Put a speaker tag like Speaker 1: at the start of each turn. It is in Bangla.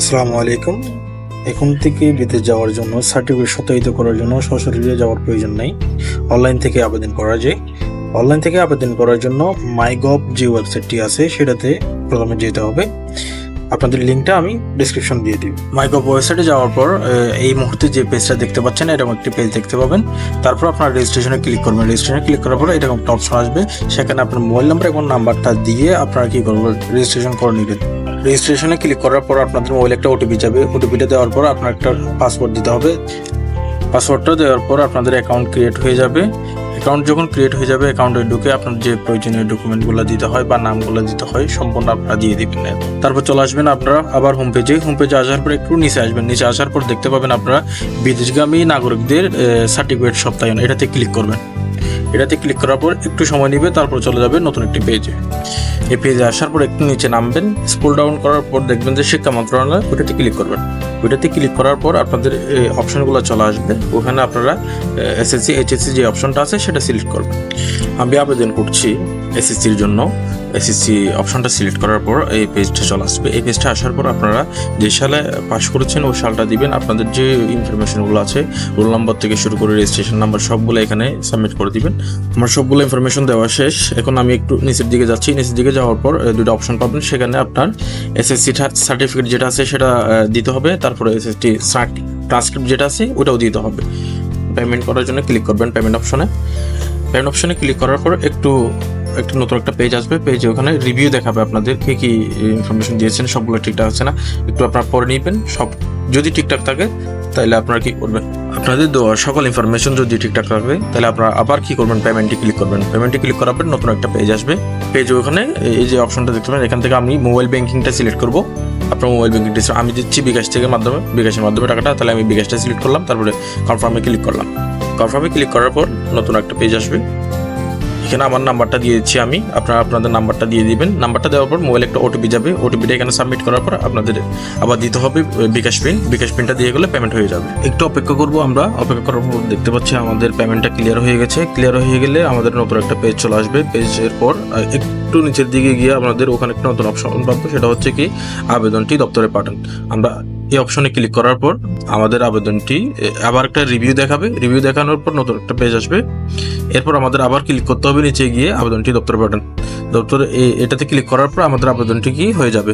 Speaker 1: আসসালামু আলাইকুম। এখন থেকে বিদেশ যাওয়ার জন্য সার্টিফিকেট সত্যায়িত করার জন্য সশরীরে যাওয়ার প্রয়োজন নেই, অনলাইন থেকে আবেদন করা যায়। অনলাইন থেকে আবেদন করার জন্য মাইগভ যে ওয়েবসাইটটি আছে সেটাতে প্রথমে যেতে হবে। আপনাদের লিঙ্কটা আমি ডিসক্রিপশন দিয়ে দিই। মাইগভ ওয়েবসাইটে যাওয়ার পর এই মুহূর্তে যে পেজটা দেখতে পাচ্ছেন এরকম একটি পেজ দেখতে পাবেন। তারপর আপনার রেজিস্ট্রেশনে ক্লিক করবেন। রেজিস্ট্রেশনে ক্লিক করার পর এরকম একটা অপশন আসবে, সেখানে আপনার মোবাইল নাম্বার এবং নাম্বারটা দিয়ে আপনারা কি করবেন, রেজিস্ট্রেশন করে নেবেন। রেজিস্ট্রেশনে ক্লিক করার পর আপনাদের মোবাইলে একটা ওটিপি যাবে। ওটিপিটা দেওয়ার পর আপনার একটা পাসওয়ার্ড দিতে হবে। পাসওয়ার্ডটা দেওয়ার পর আপনাদের অ্যাকাউন্ট ক্রিয়েট হয়ে যাবে। অ্যাকাউন্ট যখন ক্রিয়েট হয়ে যাবে, অ্যাকাউন্টে ঢুকে আপনার যে প্রয়োজনীয় ডকুমেন্টগুলো দিতে হয় বা নামগুলো দিতে হয় সম্পূর্ণ আপনারা দিয়ে দিবেন। তারপর চলে আসবেন আপনারা আবার হোম পেজে আসার পর একটু নিচে আসবেন। নিচে আসার পর দেখতে পাবেন আপনারা বিদেশগামী নাগরিকদের সার্টিফিকেট সত্যায়ন, এটাতে ক্লিক করবেন। এটাতে ক্লিক করার পর একটু সময় নেবে, তারপর চলে যাবে নতুন একটি পেজে। এই পেজে আসার পর একটু নিচে নামবেন, স্ক্রল ডাউন করার পর দেখবেন যে শিক্ষা মন্ত্রণালয়, ওটাতে ক্লিক করবেন। ওইটাতে ক্লিক করার পর আপনাদের অপশনগুলো চলে আসবে। ওখানে আপনারা এসএসসি এইচএসসি যে অপশনটা আছে সেটা সিলেক্ট করবেন। আমি আবেদন করছি এসএসসির জন্য। এসএসসি অপশনটা সিলেক্ট করার পর এই পেজটা চলে আসবে। এই পেজটা আসার পর আপনারা যে সালে পাস করেছেন ওই সালটা দিবেন। আপনাদের যে ইনফরমেশনগুলো আছে, রোল নাম্বার থেকে শুরু করে রেজিস্ট্রেশন নাম্বার সবগুলো এখানে সাবমিট করে দিবেন। আমার সবগুলো ইনফরমেশন দেওয়া শেষ। এখন আমি একটু নিচের দিকে যাচ্ছি। নিচের দিকে যাওয়ার পর দুটো অপশন পাবেন, সেখানে আপনার এসএসসি সার্টিফিকেট যেটা আছে সেটা দিতে হবে। তারপরে এসএসসি ট্রান্সক্রিপ্ট যেটা আছে ওটাও দিতে হবে। পেমেন্ট করার জন্য ক্লিক করবেন পেমেন্ট অপশনে ক্লিক করার পর একটু নতুন একটা পেজ আসবে। পেজে ওখানে রিভিউ দেখাবে আপনাদের কি ইনফরমেশন দিয়েছেন, সবগুলো ঠিকঠাক আছে না একটু আপনারা পড়ে নেবেন। সব যদি ঠিকঠাক থাকে তাহলে আপনারা কি করবেন, আপনাদের দেওয়া সকল ইনফরমেশন যদি ঠিকঠাক থাকবে তাহলে আপনারা আবার কি করবেন, পেমেন্টে ক্লিক করবেন। পেমেন্টে ক্লিক করার পর নতুন একটা পেজ আসবে। পেজে ওখানে এই যে অপশনটা দেখতে পাবেন, এখান থেকে আমি মোবাইল ব্যাংকিংটা সিলেক্ট করব। আপনার মোবাইল ব্যাংকিংটা আমি দিচ্ছি বিকাশের মাধ্যমে টাকাটা, তাহলে আমি বিকাশটা সিলেক্ট করলাম। তারপরে কনফার্মে ক্লিক করলাম। কনফার্মে ক্লিক করার পর নতুন একটা পেজ আসবে। এখানে আমার নাম্বারটা দিয়ে দিচ্ছি আমি, আপনারা আপনাদের নাম্বারটা দিয়ে দিবেন। নাম্বারটা দেওয়ার পর মোবাইলে একটা ওটিপি যাবে। ওটিপিটা এখানে সাবমিট করার পর আপনাদের আবার দিতে হবে বিকাশ পিনটা দিয়ে গেলে পেমেন্ট হয়ে যাবে। একটু অপেক্ষা করব আমরা। অপেক্ষা করার পর দেখতে পাচ্ছি আমাদের পেমেন্টটা ক্লিয়ার হয়ে গেছে। ক্লিয়ার হয়ে গেলে আমাদের নতুন একটা পেজ চলে আসবে। পেজের পর একটু নিচের দিকে গিয়ে আমাদের ওখানে একটা নতুন অপশন পাবো, সেটা হচ্ছে কি আবেদনটি দপ্তরে পাঠান। আমরা এই অপশনে ক্লিক করার পর আমাদের আবেদনটি আবার একটা রিভিউ দেখাবে। রিভিউ দেখানোর পর নতুন একটা পেজ আসবে। এরপর আমাদের আবার ক্লিক করতে হবে নিচে গিয়ে আবেদনটি দপ্তরে পাঠান। এটাতে ক্লিক করার পর আমাদের আবেদনটি কি হয়ে যাবে।